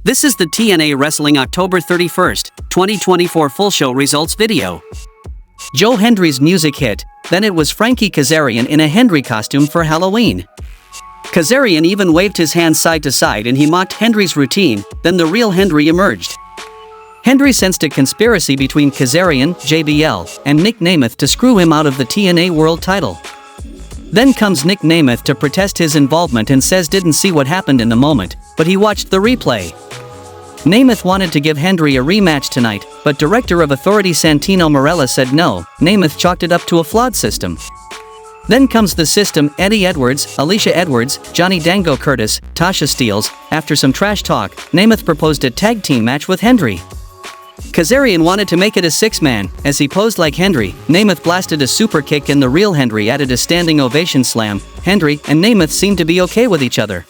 This is the TNA Wrestling October 31st, 2024 full show results video. Joe Hendry's music hit, then it was Frankie Kazarian in a Hendry costume for Halloween. Kazarian even waved his hands side to side and he mocked Hendry's routine, then the real Hendry emerged. Hendry sensed a conspiracy between Kazarian, JBL, and Nick Nemeth to screw him out of the TNA World title. Then comes Nick Nemeth to protest his involvement and says didn't see what happened in the moment, but he watched the replay. Nemeth wanted to give Hendry a rematch tonight, but Director of Authority Santino Marella said no. Nemeth chalked it up to a flawed system. Then comes the system: Eddie Edwards, Alicia Edwards, Johnny Dango Curtis, Tasha Steelz. After some trash talk, Nemeth proposed a tag team match with Hendry. Kazarian wanted to make it a six-man. As he posed like Hendry, Nemeth blasted a super kick and the real Hendry added a standing ovation slam. Hendry and Nemeth seemed to be okay with each other.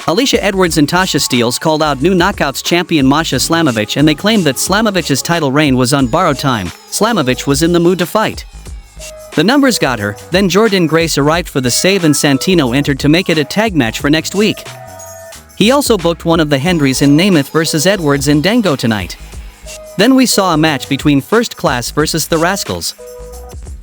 Alicia Edwards and Tasha Steelz called out new Knockouts champion Masha Slamovich and they claimed that Slamovich's title reign was on borrowed time. Slamovich was in the mood to fight. The numbers got her, then Jordynne Grace arrived for the save and Santino entered to make it a tag match for next week. He also booked one of the Hendrys in Nemeth vs Edwards and Dango tonight. Then we saw a match between First Class vs the Rascals.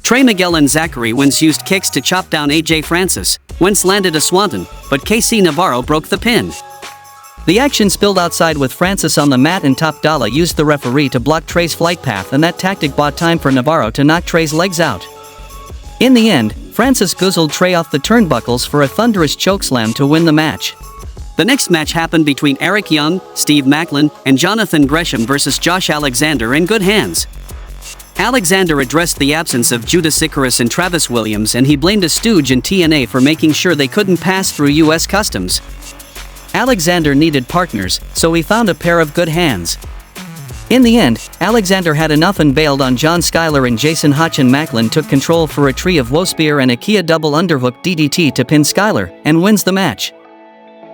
Trey Miguel and Zachary Wentz used kicks to chop down AJ Francis. Wentz landed a swanton, but KC Navarro broke the pin. The action spilled outside with Francis on the mat and Top Dollar used the referee to block Trey's flight path and that tactic bought time for Navarro to knock Trey's legs out. In the end, Francis guzzled Trey off the turnbuckles for a thunderous chokeslam to win the match. The next match happened between Eric Young, Steve Macklin, and Jonathan Gresham vs Josh Alexander in good hands. Alexander addressed the absence of Judas Icarus and Travis Williams and he blamed a stooge in TNA for making sure they couldn't pass through US Customs. Alexander needed partners, so he found a pair of good hands. In the end, Alexander had enough and bailed on John Skyler and Jason Hotch and Macklin took control for a tree of woe spear and a Kia double underhook DDT to pin Skyler, and wins the match.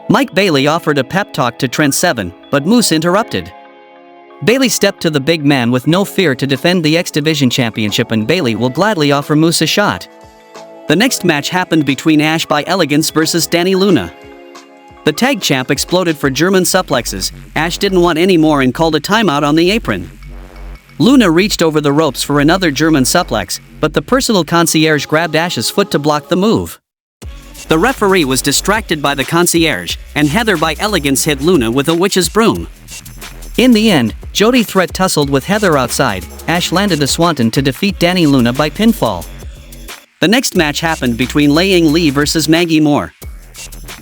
Mike Bailey offered a pep talk to Trent Seven, but Moose interrupted. Bailey stepped to the big man with no fear to defend the X Division Championship and Bailey will gladly offer Moose a shot. The next match happened between Ash by Elegance vs Danny Luna. The tag champ exploded for German suplexes. Ash didn't want any more and called a timeout on the apron. Luna reached over the ropes for another German suplex, but the personal concierge grabbed Ash's foot to block the move. The referee was distracted by the concierge, and Heather by Elegance hit Luna with a witch's broom. In the end, Jody Threat tussled with Heather outside. Ash landed a swanton to defeat Danny Luna by pinfall. The next match happened between Lei Ying Lee vs Maggie Moore.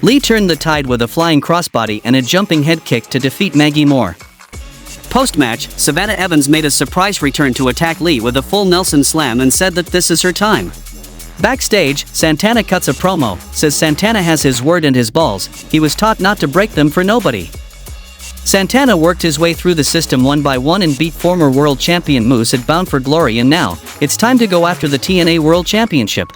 Lee turned the tide with a flying crossbody and a jumping head kick to defeat Maggie Moore. Post-match, Savannah Evans made a surprise return to attack Lee with a full Nelson slam and said that this is her time. Backstage, Santana cuts a promo, says Santana has his word and his balls, he was taught not to break them for nobody. Santana worked his way through the system one by one and beat former world champion Moose at Bound for Glory and now, it's time to go after the TNA World Championship.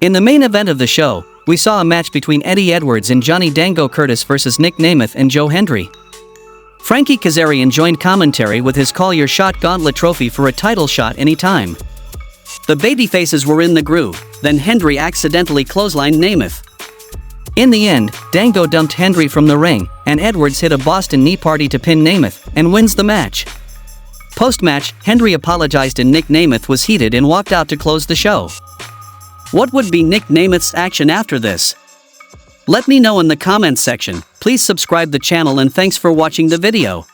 In the main event of the show, we saw a match between Eddie Edwards and Johnny Dango Curtis vs Nick Nemeth and Joe Hendry. Frankie Kazarian joined commentary with his Call Your Shot Gauntlet trophy for a title shot anytime. The babyfaces were in the groove, then Hendry accidentally clotheslined Nemeth. In the end, Dango dumped Hendry from the ring, and Edwards hit a Boston knee party to pin Nemeth, and wins the match. Post-match, Hendry apologized and Nick Nemeth was heated and walked out to close the show. What would be Nick Nemeth's action after this? Let me know in the comments section. Please subscribe the channel and thanks for watching the video.